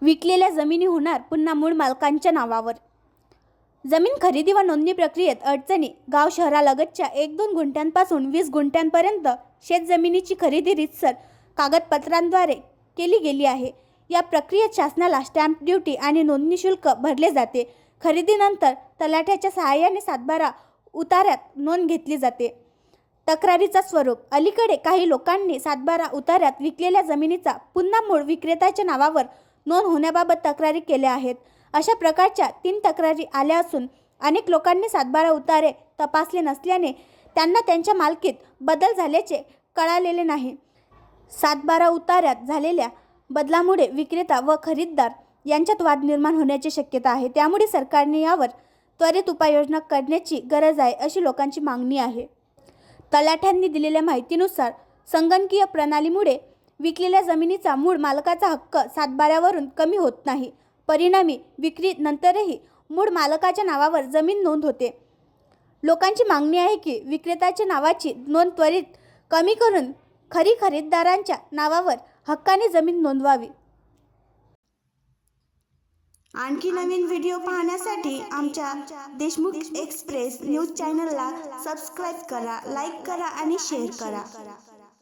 विकलेल्या जमिनी होणार पुन्हा मूळ मालकांच्या नावावर। जमीन खरेदी व नोंदणी प्रक्रियेत अडचणी। गाव शहरालगतच्या 1-2 गुंठ्यांपासून 20 गुंठ्यांपर्यंत शेतजमिनीची खरेदी रीतसर कागदपत्रांद्वारे केली गेली आहे। या प्रक्रियेत शासनाला स्टॅम्प ड्युटी आणि नोंदणी शुल्क भरले जाते। खरेदीनंतर तलाठ्याच्या सहाय्याने सातबारा उताऱ्यात नोंद घेतली जाते। तक्रारीचा स्वरूप। अलीकडे काही लोकांनी सातबारा उताऱ्यात विकलेल्या जमिनीचा पुन्हा मूळ विक्रेत्याच्या नावावर नोंद होण्याबाबत तक्रारी केल्या आहेत। अशा प्रकारच्या 3 तक्रारी आल्या असून अनेक लोकांनी सातबारा उतारे तपासले नसल्याने त्यांना त्यांच्या मालकीत बदल झाल्याचे कळालेले नाही। सातबारा उताऱ्यात झालेल्या बदलामुळे विक्रेता व खरीददार यांच्यात वाद निर्माण होण्याची शक्यता आहे। त्यामुळे सरकारने यावर त्वरित उपाययोजना करण्याची गरज आहे, अशी लोकांची मागणी आहे। तलाठ्यांनी दिलेल्या माहितीनुसार संगणकीय प्रणालीमुळे विकलेल्या जमिनीचा मूळ मालकाचा हक्क सातबाऱ्यावरून कमी होत नाही। परिणामी विक्री नंतरही मूळ मालकाच्या नावावर जमीन नोंद होते। लोकांची मागणी आहे की विक्रेत्याच्या नावाची नोंद त्वरित कमी करून खरीददारांच्या नावावर हक्काने जमीन नोंदवावी। आणखी नवीन व्हिडिओ पाहण्यासाठी आमच्या देशमुख एक्सप्रेस न्यूज चॅनलला सबस्क्राईब करा, लाईक करा आणि शेअर करा।